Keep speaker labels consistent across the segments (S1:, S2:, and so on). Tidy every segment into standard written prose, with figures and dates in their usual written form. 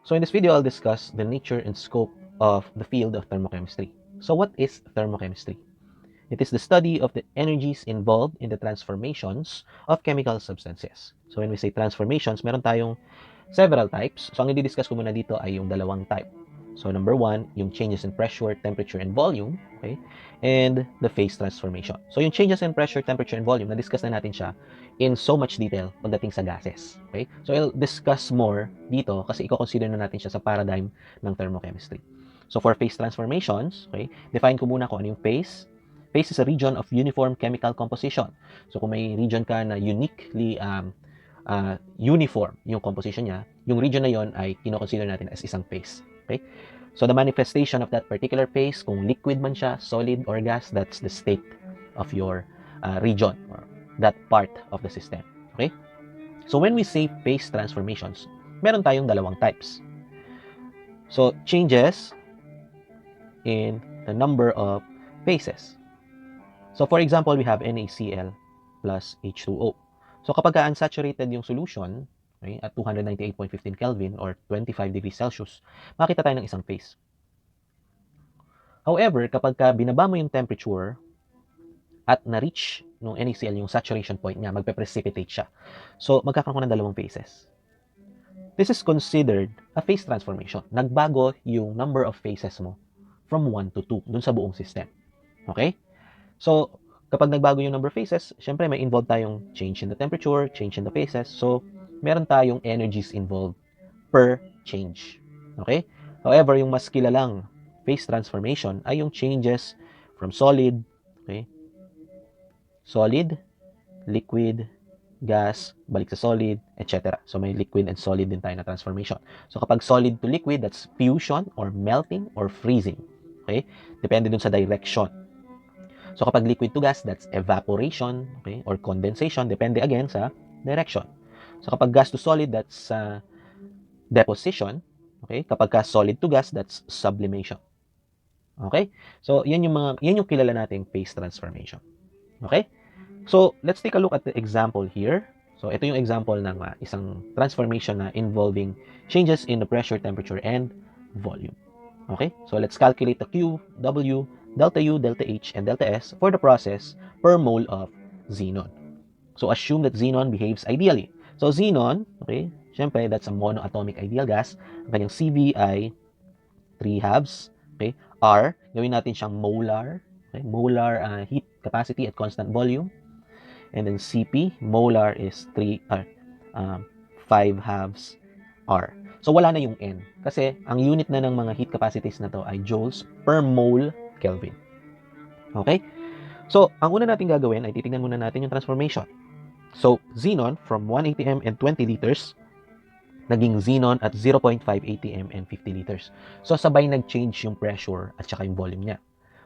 S1: So in this video, I'll discuss the nature and scope of the field of thermochemistry. So what is thermochemistry? It is the study of the energies involved in the transformations of chemical substances. So when we say transformations, meron tayong several types. So ang i-discuss ko muna dito ay yung dalawang type. So number one, yung changes in pressure, temperature, and volume, okay? And the phase transformation. So yung changes in pressure, temperature, and volume, na-discuss na natin siya in so much detail pagdating sa gases, okay? So I'll discuss more dito kasi i-consider na natin siya sa paradigm ng thermochemistry. So for phase transformations, okay, define ko muna kung ano yung phase. Phase is a region of uniform chemical composition. So kung may region ka na uniquely uniform yung composition niya, yung region na yon ay kino-consider natin as isang phase. Okay? So the manifestation of that particular phase, kung liquid man siya, solid or gas, that's the state of your region or that part of the system. Okay? So when we say phase transformations, meron tayong dalawang types. So changes in the number of phases. So for example, we have NaCl plus H2O. So kapag unsaturated yung solution, okay, at 298.15 Kelvin or 25 degrees Celsius, makita tayo ng isang phase. However, kapag binaba mo yung temperature at na-reach nung NaCl yung saturation point niya, magpe-precipitate siya. So magkakaroon ng dalawang phases. This is considered a phase transformation. Nagbago yung number of phases mo from 1 to 2 dun sa buong system. Okay? So, kapag nagbago yung number of phases, syempre may involved tayong change in the temperature, change in the phases. So, meron tayong energies involved per change. Okay? However, yung mas kilalang phase transformation ay yung changes from solid, okay? Solid, liquid, gas, balik sa solid, etc. So, may liquid and solid din tayo na transformation. So, kapag solid to liquid, that's fusion or melting or freezing. Okay? Depende dun sa direction. So kapag liquid to gas, that's evaporation, okay, or condensation, depende again sa direction. So kapag gas to solid, that's deposition, okay? Kapag solid to gas, that's sublimation. Okay? So yan yung kilala nating phase transformation. Okay? So let's take a look at the example here. So ito yung example ng isang transformation na involving changes in the pressure, temperature, and volume. Okay? So let's calculate the Q, W, delta U, delta H, and delta S for the process per mole of xenon. So assume that xenon behaves ideally. So xenon, okay, syempre that's a monoatomic ideal gas. Ang kanyang CV ay 3 halves. Okay? R, gawin natin siyang molar. Okay? Molar heat capacity at constant volume. And then CP, molar is 5 halves R. So wala na yung N. Kasi ang unit na ng mga heat capacities na to ay joules per mole Kelvin. Okay? So, ang una natin gagawin ay titingnan muna natin yung transformation. So, xenon from 1 atm and 20 liters, naging xenon at 0.5 atm and 50 liters. So, sabay nag-change yung pressure at saka yung volume niya.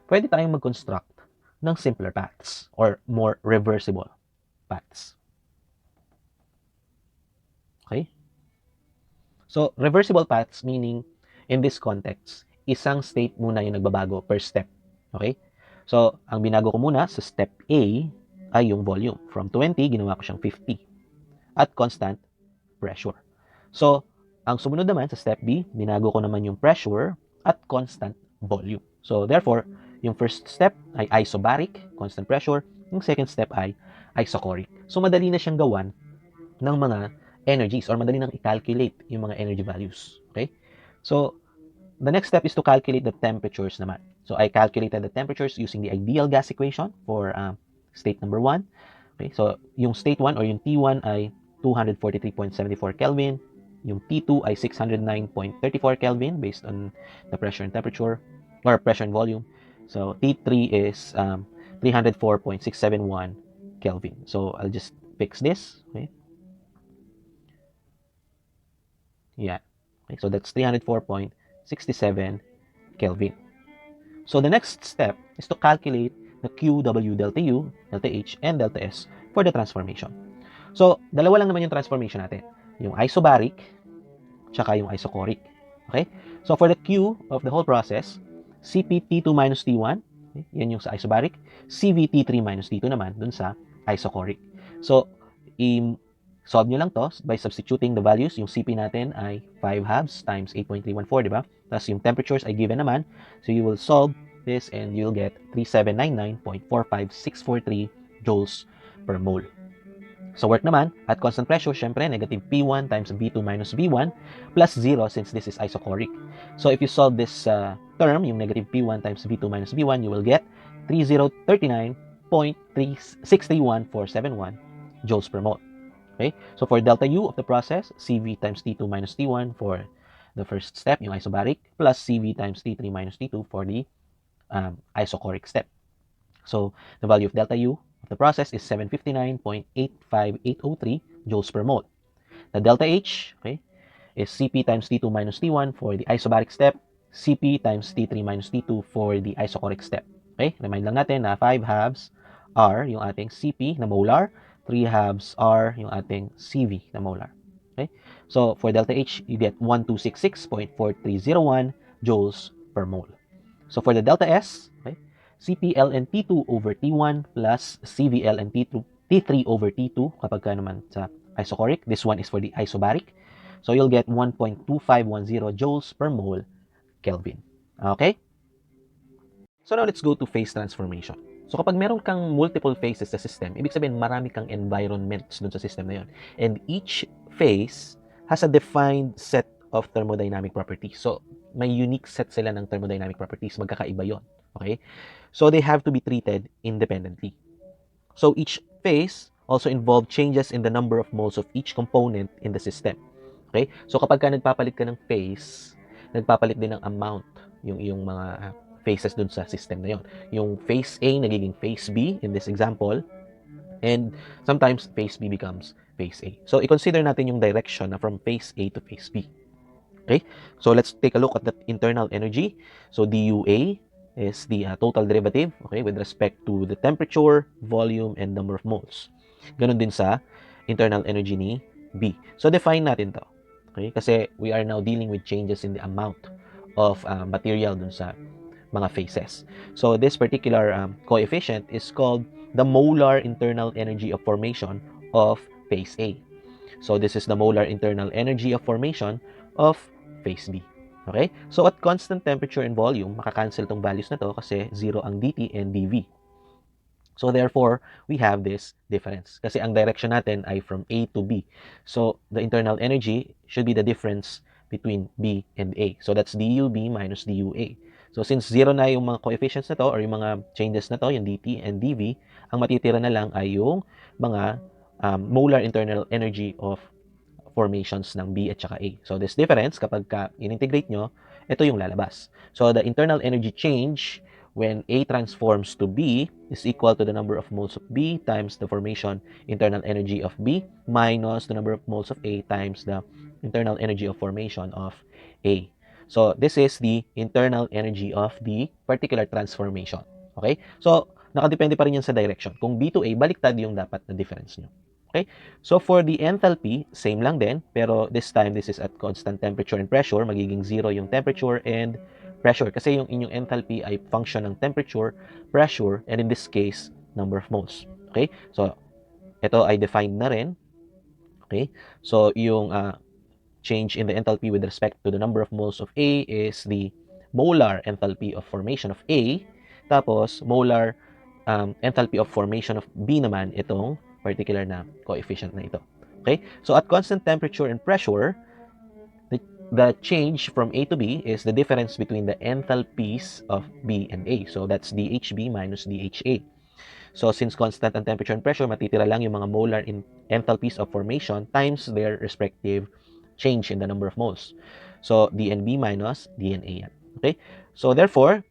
S1: Pwede tayong mag-construct ng simpler paths or more reversible paths. Okay? So, reversible paths meaning, in this context, isang state muna yung nagbabago per step. Okay? So, ang binago ko muna sa step A ay yung volume. From 20, ginawa ko siyang 50 at constant pressure. So, ang sumunod naman sa step B, binago ko naman yung pressure at constant volume. So, therefore, yung first step ay isobaric, constant pressure. Yung second step ay isochoric. So, madali na siyang gawan ng mga energies or madali nang i-calculate yung mga energy values. Okay? So, the next step is to calculate the temperatures naman. So, I calculated the temperatures using the ideal gas equation for state number 1. Okay? So, yung state 1 or yung T1 ay 243.74 Kelvin. Yung T2 ay 609.34 Kelvin based on the pressure and temperature or pressure and volume. So, T3 is 304.671 Kelvin. So, I'll just fix this. Okay? Yeah. Okay, so that's 304.67 Kelvin. So the next step is to calculate the Q, W, delta U, delta H, and delta S for the transformation. So, dalawa lang naman yung transformation natin. Yung isobaric, tsaka yung isochoric. Okay? So, for the Q of the whole process, CpT2 minus T1, okay, yan yung sa isobaric. CvT3 minus T2 naman, dun sa isochoric. So, Solve nyo lang to by substituting the values. Yung CP natin ay 5 halves times 8.314, di ba? Tapos yung temperatures ay given naman. So you will solve this and you'll get 3799.45643 joules per mole. So work naman, at constant pressure, syempre, negative P1 times V2 minus V1 plus 0 since this is isochoric. So if you solve this term, yung negative P1 times V2 minus V1, you will get 3039.631,471 joules per mole. Okay? So for delta U of the process, CV times T2 minus T1 for the first step, yung isobaric, plus CV times T3 minus T2 for the isochoric step. So the value of delta U of the process is 759.85803 joules per mole. The delta H, okay, is Cp times T2 minus T1 for the isobaric step, Cp times T3 minus T2 for the isochoric step. Okay, remind lang natin na 5 halves are yung ating Cp na molar, 3 halves are yung ating Cv na molar. Okay, so for delta H, you get 1266.4301 joules per mole. So for the delta S, okay, CPL and T2 over T1 plus CVL and T3 over T2 kapag ka naman sa isochoric. This one is for the isobaric. So you'll get 1.2510 joules per mole Kelvin. Okay? So now let's go to phase transformation. So kapag meron kang multiple phases sa system, ibig sabihin marami kang environments dun sa system na yon. And each phase has a defined set of thermodynamic properties. So may unique set sila ng thermodynamic properties, magkakaiba yon. Okay? So they have to be treated independently. So each phase also involve changes in the number of moles of each component in the system. Okay? So kapag ka nagpapalit ka ng phase, nagpapalit din ng amount yung mga phases dun sa system na yon. Yung phase A nagiging phase B in this example, and sometimes phase B becomes phase A. So i-consider natin yung direction na from phase A to phase B. Okay? So let's take a look at the internal energy. So DUA is the total derivative, okay, with respect to the temperature, volume, and number of moles. Ganun din sa internal energy ni B. So define natin to. Okay? Kasi we are now dealing with changes in the amount of material dun sa mga phases. So this particular coefficient is called the molar internal energy of formation of phase A. So this is the molar internal energy of formation of phase B. Okay? So at constant temperature and volume, makakancel tong values na to kasi 0 ang dt and dv. So therefore, we have this difference. Kasi ang direction natin ay from A to B. So the internal energy should be the difference between B and A. So that's dUB minus dUA. So since 0 na yung mga coefficients na to or yung mga changes na to, yung dt and dv, ang matitira na lang ay yung mga molar internal energy of formations ng B at saka A. So this difference, kapag in-integrate nyo, ito yung lalabas. So the internal energy change when A transforms to B is equal to the number of moles of B times the formation internal energy of B minus the number of moles of A times the internal energy of formation of A. So this is the internal energy of the particular transformation. Okay? So nakadepende pa rin yan sa direction. Kung B to A, baliktad yung dapat na difference nyo. Okay? So for the enthalpy, same lang din, pero this time this is at constant temperature and pressure, magiging 0 yung temperature and pressure kasi yung inyong enthalpy ay function ng temperature, pressure, and in this case, number of moles. Okay? So ito ay defined na rin. Okay? So yung change in the enthalpy with respect to the number of moles of A is the molar enthalpy of formation of A. Tapos, molar enthalpy of formation of B naman itong particular na coefficient na ito. Okay? So, at constant temperature and pressure, the change from A to B is the difference between the enthalpies of B and A. So, that's DHB minus DHA. So, since constant ang temperature and pressure, matitira lang yung mga molar enthalpies of formation times their respective change in the number of moles. So, DNB minus DNA yan. Okay? So, therefore,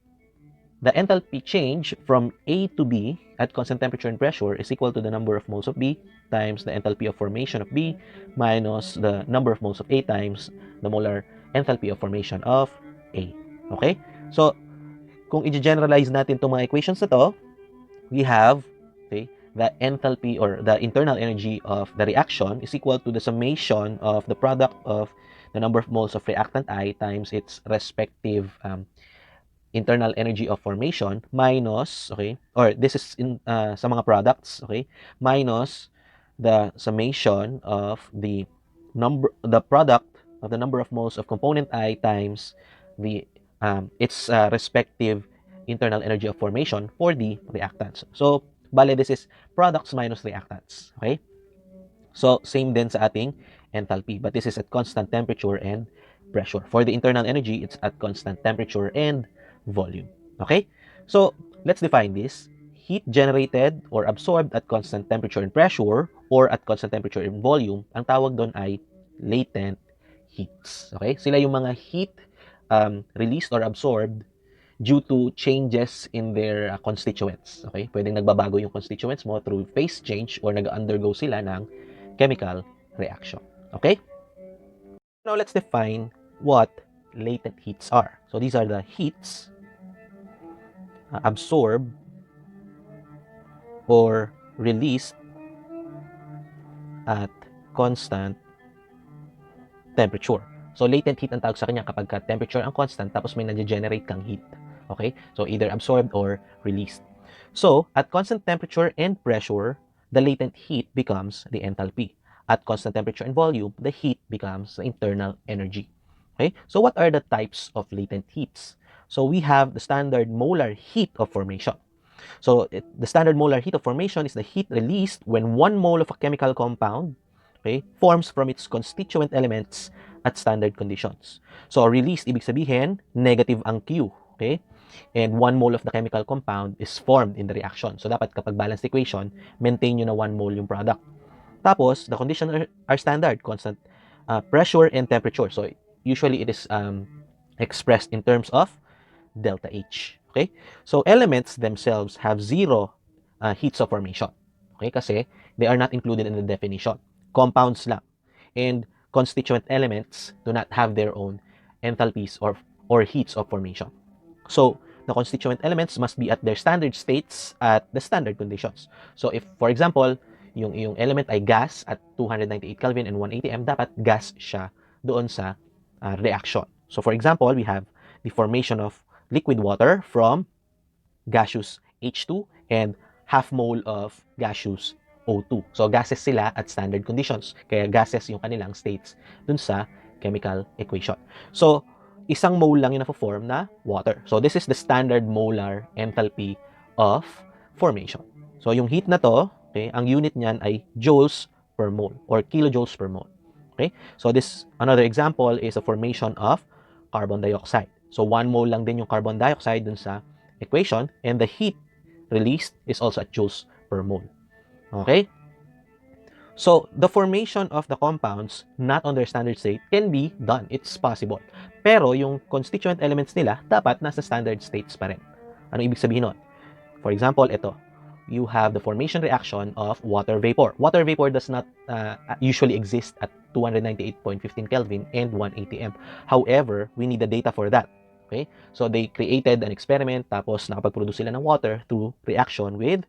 S1: the enthalpy change from A to B at constant temperature and pressure is equal to the number of moles of B times the enthalpy of formation of B minus the number of moles of A times the molar enthalpy of formation of A. Okay? So, kung i-generalize natin itong mga equations na to, we have, okay, the enthalpy or the internal energy of the reaction is equal to the summation of the product of the number of moles of reactant I times its respective internal energy of formation minus, okay, or this is in sa mga products, okay, minus the summation of the product of the number of moles of component I times the its respective internal energy of formation for the reactants. So, bale, this is products minus reactants. Okay? So, same din sa ating enthalpy. But this is at constant temperature and pressure. For the internal energy, it's at constant temperature and volume. Okay? So, let's define this. Heat generated or absorbed at constant temperature and pressure or at constant temperature and volume, ang tawag doon ay latent heats. Okay? Sila yung mga heat released or absorbed due to changes in their constituents. Okay? Pwedeng nagbabago yung constituents mo through phase change or nag-undergo sila ng chemical reaction. Okay? Now, let's define what latent heats are. So, these are the heats absorbed or released at constant temperature. So, latent heat ang tawag sa kanya kapag temperature ang constant tapos may nag-generate kang heat. Okay? So, either absorbed or released. So, at constant temperature and pressure, the latent heat becomes the enthalpy. At constant temperature and volume, the heat becomes the internal energy. Okay? So, what are the types of latent heats? So, we have the standard molar heat of formation. So, the standard molar heat of formation is the heat released when 1 mole of a chemical compound, okay, forms from its constituent elements at standard conditions. So, released, ibig sabihin, negative ang Q. Okay? And 1 mole of the chemical compound is formed in the reaction. So, dapat kapag balanced equation, maintain nyo na 1 mole yung product. Tapos, the conditions are standard, constant pressure and temperature. So, usually it is expressed in terms of delta H. Okay? So, elements themselves have zero heats of formation. Okay? Kasi they are not included in the definition. Compounds lang. And constituent elements do not have their own enthalpies or heats of formation. So, the constituent elements must be at their standard states at the standard conditions. So, if, for example, yung element ay gas at 298 Kelvin and 180 M, dapat gas siya doon sa reaction. So, for example, we have the formation of liquid water from gaseous H2 and half mole of gaseous O2. So, gases sila at standard conditions. Kaya gases yung kanilang states dun sa chemical equation. So, isang mole lang yung na-form na water. So, this is the standard molar enthalpy of formation. So, yung heat na to, okay, ang unit niyan ay joules per mole or kilojoules per mole. Okay? So, this, another example is a formation of carbon dioxide. So, 1 mole lang din yung carbon dioxide dun sa equation and the heat released is also at joules per mole. Okay? So, the formation of the compounds not on their standard state can be done. It's possible. Pero yung constituent elements nila dapat nasa standard states pa rin. Ano ibig sabihin nun? For example, ito. You have the formation reaction of water vapor. Water vapor does not usually exist at 298.15 Kelvin and 180 M. However, we need the data for that. Okay? So, they created an experiment tapos nakapag-produce sila ng water through reaction with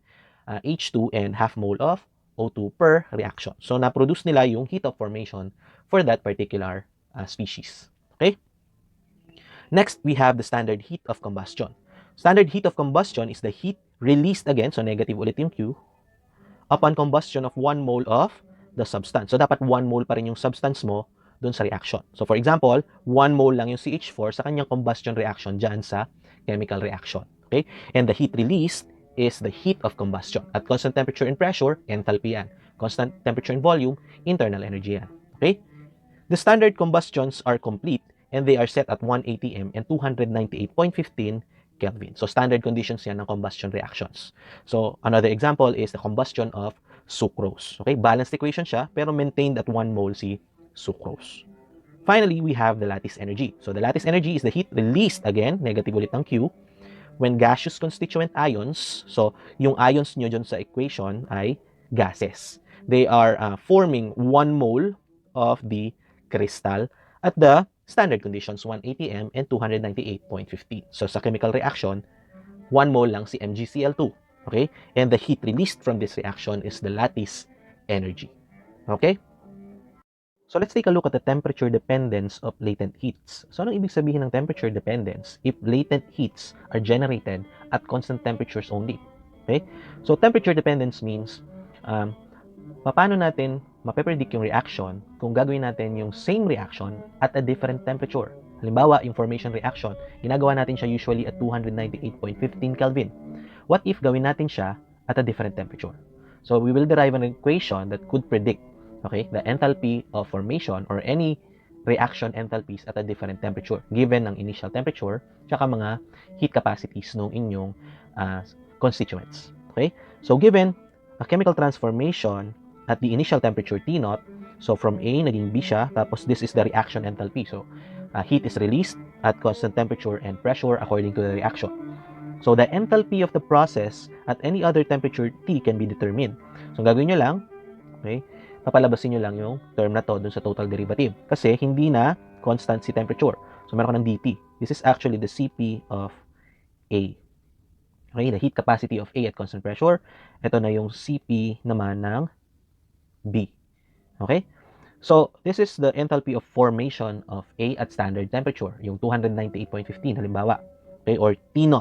S1: H2 and half mole of O2 per reaction. So, na-produce nila yung heat of formation for that particular species. Okay? Next, we have the standard heat of combustion. Standard heat of combustion is the heat released again, so negative ulit yung Q, upon combustion of 1 mole of the substance. So, dapat 1 mole pa rin yung substance mo dun sa reaction. So, for example, 1 mole lang yung CH4 sa kanyang combustion reaction dyan sa chemical reaction. Okay? And the heat released is the heat of combustion. At constant temperature and pressure, enthalpy yan. Constant temperature and volume, internal energy yan. Okay? The standard combustions are complete and they are set at 180 M and 298.15 Kelvin. So, standard conditions yan ng combustion reactions. So, another example is the combustion of sucrose. Okay? Balanced equation siya, pero maintained at 1 mole si sucrose. Finally, we have the lattice energy. So, the lattice energy is the heat released, again, negative ulit ng Q, when gaseous constituent ions, so yung ions nyo dyan sa equation ay gases. They are forming 1 mole of the crystal at the standard conditions, 180 M and 298.15. So sa chemical reaction, 1 mole lang si MgCl2. Okay? And the heat released from this reaction is the lattice energy. Okay? So let's take a look at the temperature dependence of latent heats. So anong ibig sabihin ng temperature dependence if latent heats are generated at constant temperatures only? Okay? So temperature dependence means paano natin mape-predict yung reaction kung gagawin natin yung same reaction at a different temperature? Halimbawa, yung formation reaction, ginagawa natin siya usually at 298.15 Kelvin. What if gawin natin siya at a different temperature? So we will derive an equation that could predict, okay, the enthalpy of formation or any reaction enthalpies at a different temperature given ang initial temperature tsaka mga heat capacities ng inyong constituents. Okay? So given a chemical transformation at the initial temperature T0, so from A naging B siya, tapos this is the reaction enthalpy. So heat is released at constant temperature and pressure according to the reaction. So the enthalpy of the process at any other temperature T can be determined. So gagawin nyo lang, okay, papalabasin nyo lang yung term na to dun sa total derivative. Kasi hindi na constant si temperature. So meron ka ng dT. This is actually the Cp of A. Okay, the heat capacity of A at constant pressure. Ito na yung Cp naman ng B. Okay? So, this is the enthalpy of formation of A at standard temperature, yung 298.15 halimbawa. Okay, or T0.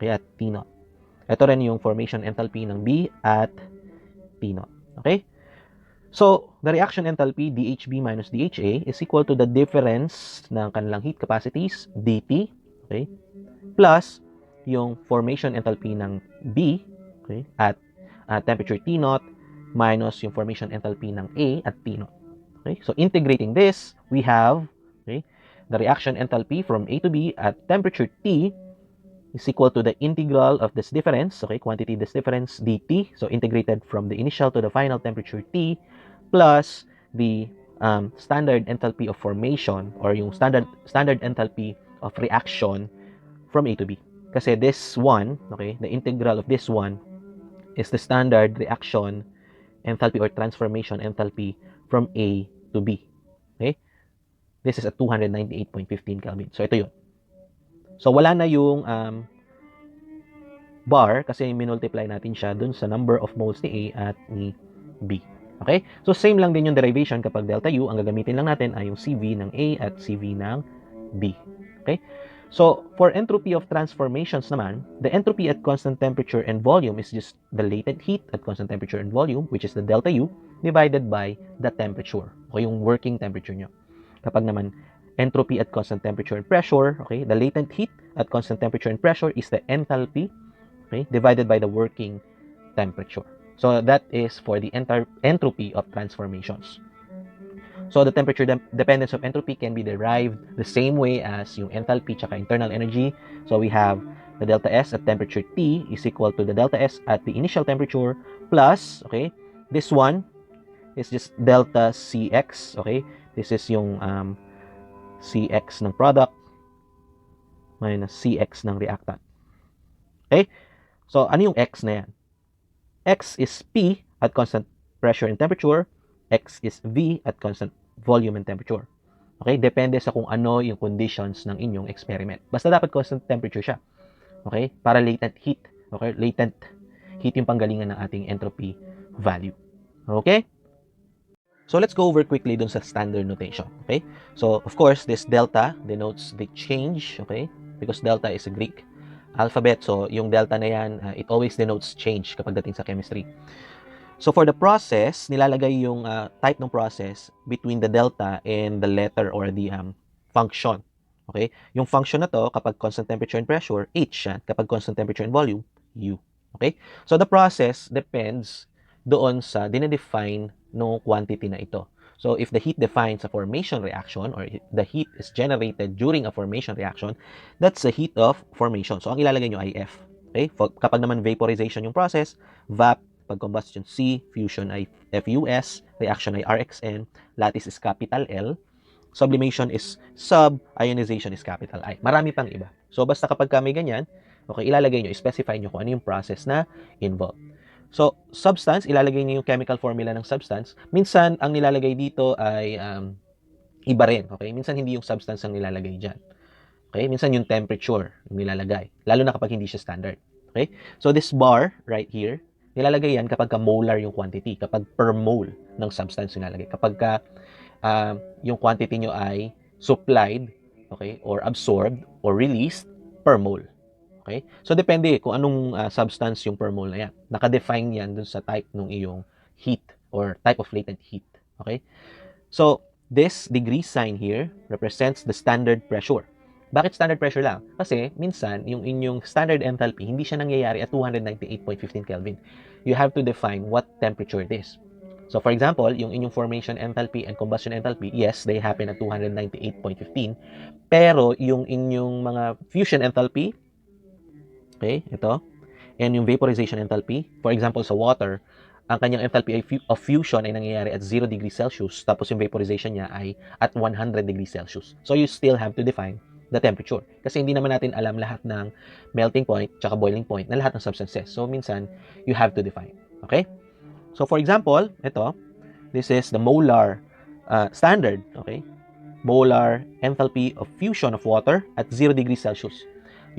S1: Okay, at T0. Ito rin yung formation enthalpy ng B at T0. Okay? So, the reaction enthalpy, DHB minus DHA, is equal to the difference ng kanilang heat capacities, DT, okay, plus yung formation enthalpy ng B, okay, at temperature T0, minus yung formation enthalpy ng A at T0. Okay? So, integrating this, we have, okay, the reaction enthalpy from A to B at temperature T is equal to the integral of this difference, okay, quantity this difference, dt, so integrated from the initial to the final temperature T, plus the standard enthalpy of formation, or yung standard enthalpy of reaction from A to B. Kasi this one, okay, the integral of this one is the standard reaction enthalpy or transformation enthalpy from A to B. Okay? This is at 298.15 Kelvin. So, ito yun. So, wala na yung bar kasi minultiply natin siya dun sa number of moles ni A at ni B. Okay? So, same lang din yung derivation kapag delta U. Ang gagamitin lang natin ay yung CV ng A at CV ng B. Okay? So, for entropy of transformations naman, the entropy at constant temperature and volume is just the latent heat at constant temperature and volume, which is the delta U, divided by the temperature, o yung working temperature nyo. Kapag naman entropy at constant temperature and pressure, okay, the latent heat at constant temperature and pressure is the enthalpy, okay, divided by the working temperature. So, that is for the entropy of transformations. So, the temperature dependence of entropy can be derived the same way as yung enthalpy tsaka internal energy. So, we have the delta S at temperature T is equal to the delta S at the initial temperature plus, okay, this one is just delta Cx, okay? This is yung Cx ng product minus Cx ng reactant. Okay? So, ano yung X na yan? X is P at constant pressure and temperature. X is V at constant volume and temperature. Okay? Depende sa kung ano yung conditions ng inyong experiment. Basta dapat constant temperature siya. Okay? Para latent heat. Okay? Latent heat yung panggalingan ng ating entropy value. Okay? So, let's go over quickly dun sa standard notation. Okay? So, of course, this delta denotes the change. Okay? Because delta is a Greek alphabet. So, yung delta na yan, it always denotes change kapag dating sa chemistry. So, for the process, nilalagay yung type ng process between the delta and the letter or the function. Okay? Yung function na to, kapag constant temperature and pressure, H yan. Kapag constant temperature and volume, U. Okay? So, the process depends doon sa dinedefine no quantity na ito. So, if the heat defines a formation reaction or the heat is generated during a formation reaction, that's the heat of formation. So, ang ilalagay nyo ay F. Okay? Kapag naman vaporization yung process, VAP, pag combustion C, fusion ay FUS, reaction ay RXN, lattice is capital L, sublimation is sub, ionization is capital I. Marami pang iba. So, basta kapag kami ganyan, okay, ilalagay nyo, specify nyo kung ano yung process na involved. So, substance, ilalagay niyo yung chemical formula ng substance. Minsan, ang nilalagay dito ay iba rin. Okay? Minsan, hindi yung substance ang nilalagay dyan. Okay? Minsan, yung temperature yung nilalagay. Lalo na kapag hindi siya standard. Okay? So, this bar right here, nilalagay yan kapag molar yung quantity. Kapag per mole ng substance yung nilalagay. Kapag yung quantity nyo ay supplied, okay, or absorbed, or released per mole. Okay? So, depende kung anong substance yung per mole na yan. Naka-define yan dun sa type ng iyong heat or type of latent heat. Okay? So, this degree sign here represents the standard pressure. Bakit standard pressure lang? Kasi minsan, yung inyong standard enthalpy, hindi siya nangyayari at 298.15 Kelvin. You have to define what temperature it is. So, for example, yung inyong formation enthalpy and combustion enthalpy, yes, they happen at 298.15. Pero, yung inyong mga fusion enthalpy, okay, ito, and yung vaporization enthalpy, for example, sa water, ang kanyang enthalpy of fusion ay nangyayari at 0 degrees Celsius, tapos yung vaporization niya ay at 100 degrees Celsius. So, you still have to define the temperature. Kasi hindi naman natin alam lahat ng melting point, tsaka boiling point, na lahat ng substances. So, minsan, you have to define. Okay? So, for example, ito, this is the molar standard, okay? Molar enthalpy of fusion of water at 0 degrees Celsius.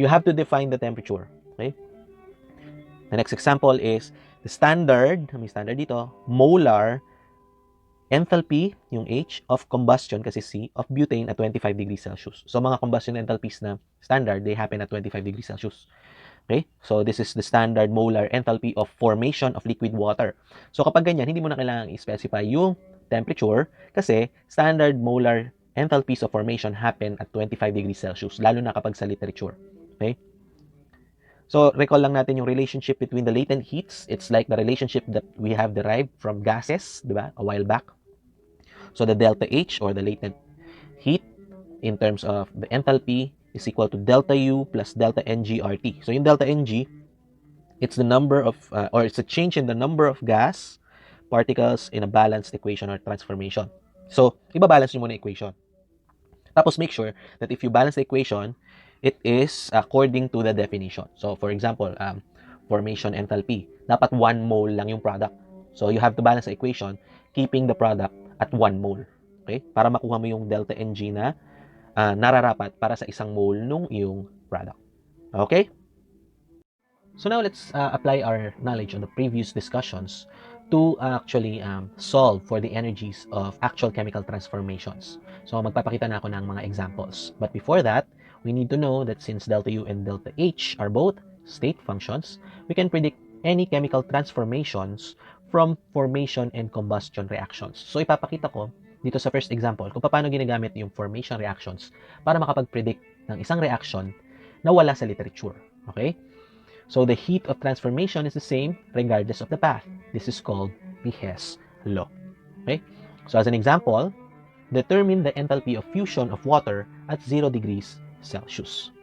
S1: You have to define the temperature, okay? The next example is the standard, may standard dito, molar enthalpy, yung H, of combustion, kasi C, of butane at 25 degrees Celsius. So, mga combustion enthalpies na standard, they happen at 25 degrees Celsius. Okay? So, this is the standard molar enthalpy of formation of liquid water. So, kapag ganyan, hindi mo na kailangang i-specify yung temperature kasi standard molar enthalpies of formation happen at 25 degrees Celsius, lalo na kapag sa literature. Okay? So, recall lang natin yung relationship between the latent heats. It's like the relationship that we have derived from gases, di ba? A while back. So, the delta H or the latent heat in terms of the enthalpy is equal to delta U plus delta NG RT. So, yung delta NG, it's the number of, or it's a change in the number of gas particles in a balanced equation or transformation. So, ibabalance nyo muna equation. Tapos, make sure that if you balance the equation, it is according to the definition. So, for example, formation enthalpy. Dapat 1 mole lang yung product. So, you have to balance the equation keeping the product at 1 mole. Okay? Para makuha mo yung delta NG na nararapat para sa isang mole nung iyong product. Okay? So, now let's apply our knowledge on the previous discussions to actually solve for the energies of actual chemical transformations. So, magpapakita na ako ng mga examples. But before that, we need to know that since delta U and delta H are both state functions, we can predict any chemical transformations from formation and combustion reactions. So, ipapakita ko dito sa first example kung paano ginagamit yung formation reactions para makapag-predict ng isang reaction na wala sa literature. Okay? So, the heat of transformation is the same regardless of the path. This is called the Hess law. Okay? So, as an example, determine the enthalpy of fusion of water at 0 degrees Celsius.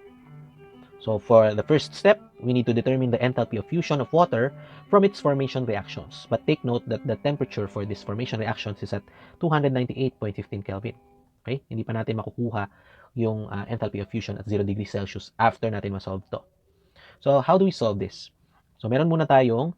S1: So, for the first step, we need to determine the enthalpy of fusion of water from its formation reactions. But take note that the temperature for this formation reactions is at 298.15 Kelvin. Okay? Hindi pa natin makukuha yung enthalpy of fusion at 0 degrees Celsius after natin ma-solve to. So, how do we solve this? So, meron muna tayong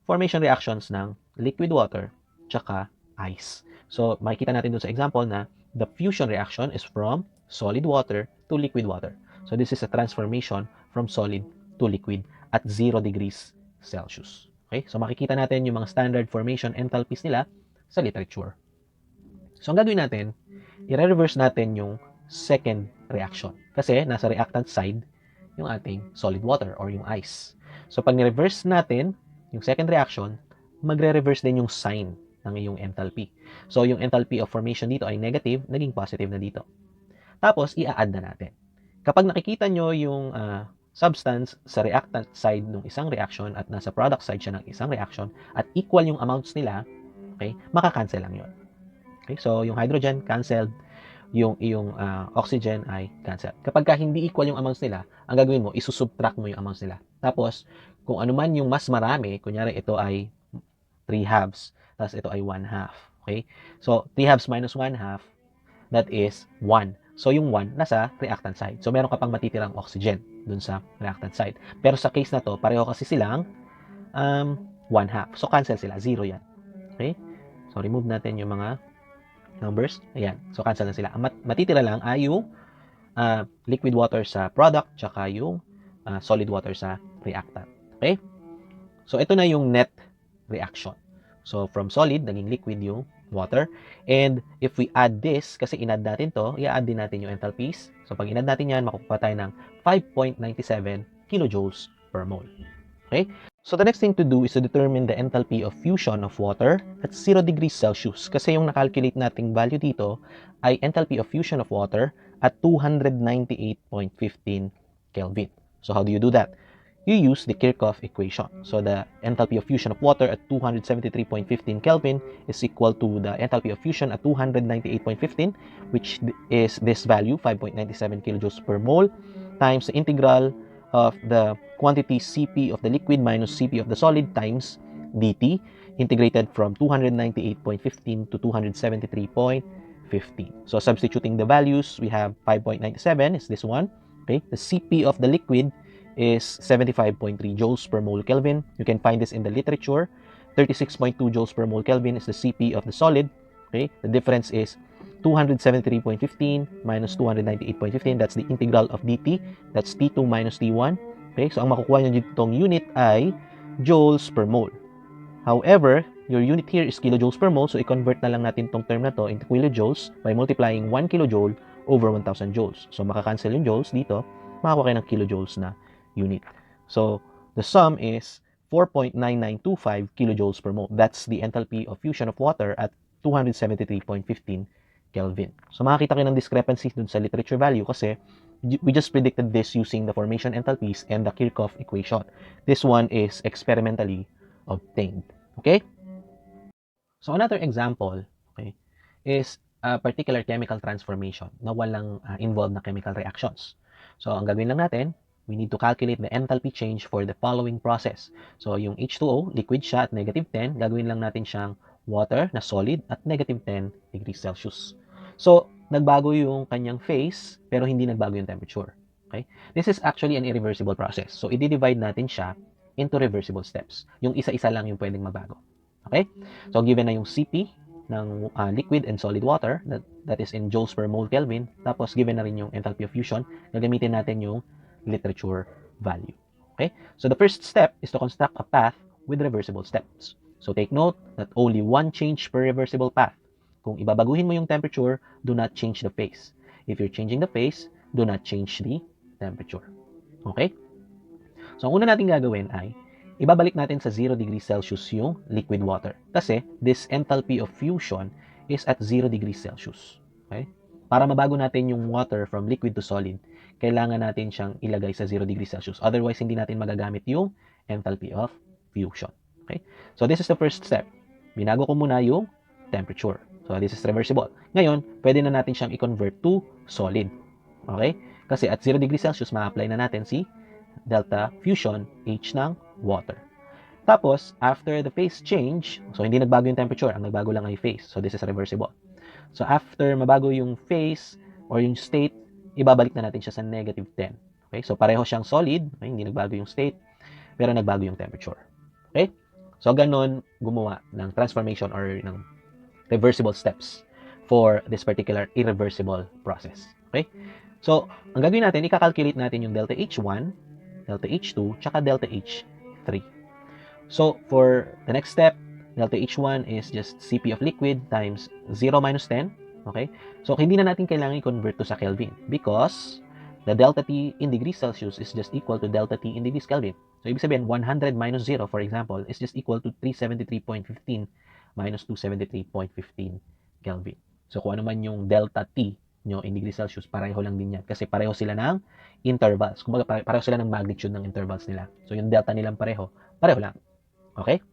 S1: formation reactions ng liquid water tsaka ice. So, makikita natin dun sa example na the fusion reaction is from solid water to liquid water. So, this is a transformation from solid to liquid at 0 degrees Celsius. Okay? So, makikita natin yung mga standard formation enthalpies nila sa literature. So, ang gagawin natin, i-reverse natin yung second reaction. Kasi, nasa reactant side yung ating solid water or yung ice. So, pag ni-reverse natin yung second reaction, magre-reverse din yung sign ng iyong enthalpy. So, yung enthalpy of formation dito ay negative, naging positive na dito. Tapos, i-add na natin. Kapag nakikita nyo yung substance sa reactant side ng isang reaction at nasa product side siya ng isang reaction at equal yung amounts nila, okay, makakancel lang yun. Okay, so, yung hydrogen, canceled. Yung oxygen ay cancel. Kapag hindi equal yung amounts nila, ang gagawin mo, isusubtract mo yung amounts nila. Tapos, kung ano man yung mas marami, kunyari ito ay 3 halves, tapos ito ay 1 half. Okay? So, 3 halves minus 1 half, that is 1. So, yung 1 nasa reactant side. So, meron ka pang matitirang oxygen dun sa reactant side. Pero sa case na to, pareho kasi silang 1 half. So, cancel sila. 0 yan. Okay? So, remove natin yung mga numbers. Ayan. So, cancel na sila. Ang matitira lang ay yung liquid water sa product tsaka yung solid water sa reactant. Okay? So, ito na yung net reaction. So, from solid, naging liquid yung water. And if we add this, kasi in-add natin to, i-add din natin yung enthalpies. So, pag in-add natin yan, makukuha tayo ng 5.97 kilojoules per mole. Okay? So the next thing to do is to determine the enthalpy of fusion of water at 0 degrees Celsius. Kasi yung nakalculate nating value dito ay enthalpy of fusion of water at 298.15 Kelvin. So how do you do that? You use the Kirchhoff equation. So the enthalpy of fusion of water at 273.15 Kelvin is equal to the enthalpy of fusion at 298.15, which is this value, 5.97 kilojoules per mole, times the integral of the quantity Cp of the liquid minus Cp of the solid times dt, integrated from 298.15 to 273.15. So substituting the values, we have 5.97 is this one. Okay, the Cp of the liquid is 75.3 joules per mole Kelvin. You can find this in the literature. 36.2 joules per mole Kelvin is the Cp of the solid. Okay, the difference is 273.15 minus 298.15. That's the integral of dt. That's T2 minus T1. Okay, so ang makukuha nyo ditong unit ay joules per mole. However, your unit here is kilojoules per mole, so i-convert na lang natin tong term na to into kilojoules by multiplying 1 kilojoule over 1,000 joules. So makakancel yung joules dito, makakuha kayo ng kilojoules na unit. So the sum is 4.9925 kilojoules per mole. That's the enthalpy of fusion of water at 273.15 Kelvin. So makakita kayo ng discrepancy dun sa literature value kasi we just predicted this using the formation enthalpies and the Kirchhoff equation. This one is experimentally obtained. Okay? So another example, okay, is a particular chemical transformation na walang involved na chemical reactions. So ang gagawin lang natin, we need to calculate the enthalpy change for the following process. So yung H2O, liquid siya at negative 10, gagawin lang natin siyang water na solid at negative 10 degrees Celsius. So nagbago yung kanyang phase pero hindi nagbago yung temperature. Okay? This is actually an irreversible process. So i-divide natin siya into reversible steps. Yung isa-isa lang yung pwedeng magbago. Okay? So given na yung Cp ng liquid and solid water, that is in joules per mole Kelvin, tapos given na rin yung enthalpy of fusion, gagamitin natin yung literature value. Okay? So the first step is to construct a path with reversible steps. So take note that only one change per reversible path. Kung ibabaguhin mo yung temperature, do not change the phase. If you're changing the phase, do not change the temperature. Okay? So ang una natin gagawin ay ibabalik natin sa 0 degrees Celsius yung liquid water. Kasi this enthalpy of fusion is at 0 degrees Celsius. Okay? Para mabago natin yung water from liquid to solid, kailangan natin siyang ilagay sa 0 degrees Celsius. Otherwise, hindi natin magagamit yung enthalpy of fusion. Okay? So this is the first step. Binago ko muna yung temperature. So this is reversible. Ngayon, pwede na natin siyang i-convert to solid. Okay? Kasi at 0 degrees Celsius, ma-apply na natin si delta fusion H ng water. Tapos, after the phase change, so hindi nagbago yung temperature, ang nagbago lang ay phase. So this is reversible. So after mabago yung phase or yung state, ibabalik na natin siya sa negative 10. Okay? So pareho siyang solid, okay? Hindi nagbago yung state, pero nagbago yung temperature. Okay? So ganun gumawa ng transformation or ng reversible steps for this particular irreversible process. Okay? So, ang gagawin natin, ika-calculate natin yung delta H1, delta H2, tsaka delta H3. So, for the next step, delta H1 is just Cp of liquid times 0 minus 10. Okay? So, hindi na natin kailangan i-convert to sa Kelvin because the delta T in degrees Celsius is just equal to delta T in degrees Kelvin. So, ibig sabihin, 100 minus 0, for example, is just equal to 373.15 minus 273.15 Kelvin. So, kung ano man yung delta T nyo in degrees Celsius, pareho lang din yan. Kasi pareho sila ng intervals. Kumbaga, pareho sila ng magnitude ng intervals nila. So, yung delta nilang pareho lang. Okay?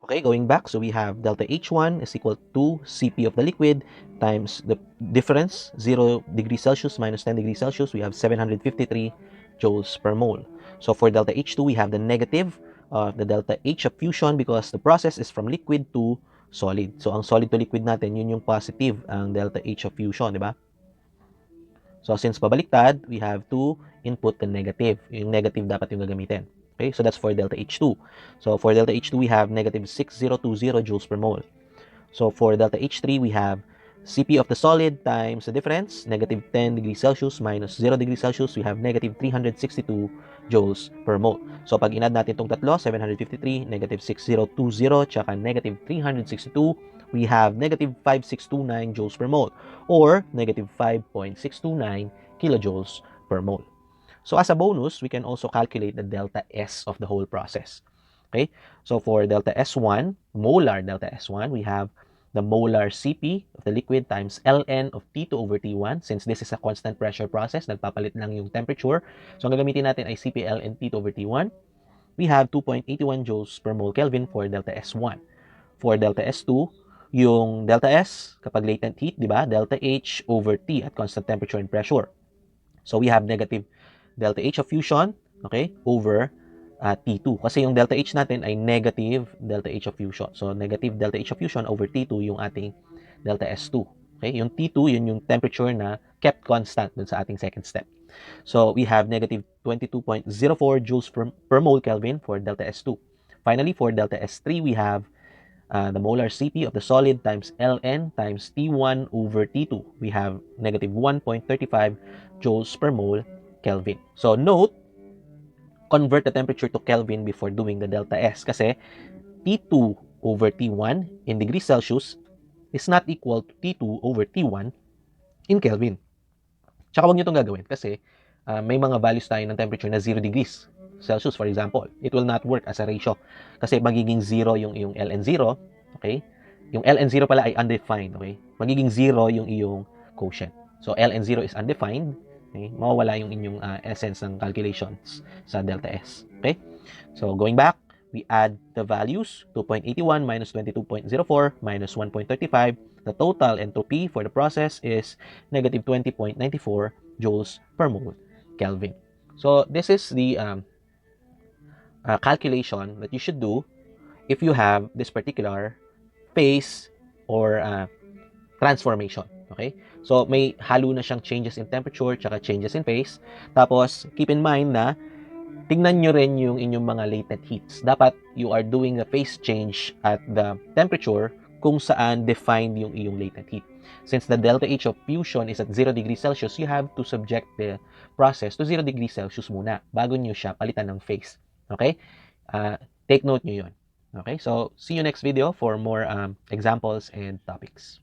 S1: Okay, going back, so we have delta H1 is equal to Cp of the liquid times the difference, 0 degrees Celsius minus 10 degrees Celsius, we have 753 joules per mole. So for delta H2, we have the negative of the delta H of fusion because the process is from liquid to solid. So ang solid to liquid natin, yun yung positive, ang delta H of fusion, di ba? So since pabaliktad, we have to input the negative. Yung negative dapat yung gagamitin. Okay, so that's for delta H2. So for delta H2, we have negative 6020 joules per mole. So for delta H3, we have Cp of the solid times the difference, negative 10 degrees Celsius minus 0 degrees Celsius, we have negative 362 joules per mole. So pag inad natin itong tatlo, 753, negative 6020, tsaka negative 362, we have negative 5629 joules per mole or negative 5.629 kilojoules per mole. So as a bonus, we can also calculate the delta S of the whole process. Okay? So for delta S1, molar delta S1, we have the molar Cp of the liquid times Ln of T2 over T1. Since this is a constant pressure process, nagpapalit lang yung temperature. So ang gagamitin natin ay Cp Ln T2 over T1. We have 2.81 joules per mole Kelvin for delta S1. For delta S2, yung delta S, kapag latent heat, di ba? Delta H over T at constant temperature and pressure. So we have negative delta H of fusion, okay, over T2. Kasi yung delta H natin ay negative delta H of fusion. So negative delta H of fusion over T2 yung ating delta S2. Okay, yung T2, yun yung temperature na kept constant dun sa ating second step. So we have negative 22.04 joules per mole Kelvin for delta S2. Finally, for delta S3, we have the molar Cp of the solid times Ln times T1 over T2. We have negative 1.35 joules per mole Kelvin. So note, convert the temperature to Kelvin before doing the delta S kasi T2 over T1 in degrees Celsius is not equal to T2 over T1 in Kelvin. Tsaka huwag nyo itong gagawin kasi may mga values tayo ng temperature na 0 degrees Celsius, for example. It will not work as a ratio kasi magiging 0 yung iyong Ln0, okay? Yung Ln0 pala ay undefined, okay? Magiging 0 yung iyong quotient. So, Ln0 is undefined, okay? Mawawala yung inyong essence ng calculations sa delta S, okay? So, going back, we add the values, 2.81 minus 22.04 minus 1.35. The total entropy for the process is negative 20.94 joules per mole Kelvin. So, this is the calculation that you should do if you have this particular phase or transformation. Okay? So, may halo na siyang changes in temperature tsaka changes in phase. Tapos, keep in mind na tingnan nyo rin yung inyong mga latent heats. Dapat you are doing a phase change at the temperature kung saan defined yung iyong latent heat. Since the delta H of fusion is at 0 degrees Celsius, you have to subject the process to 0 degrees Celsius muna bago nyo siya palitan ng phase. Okay? Take note nyo yun. Okay? So, see you next video for more examples and topics.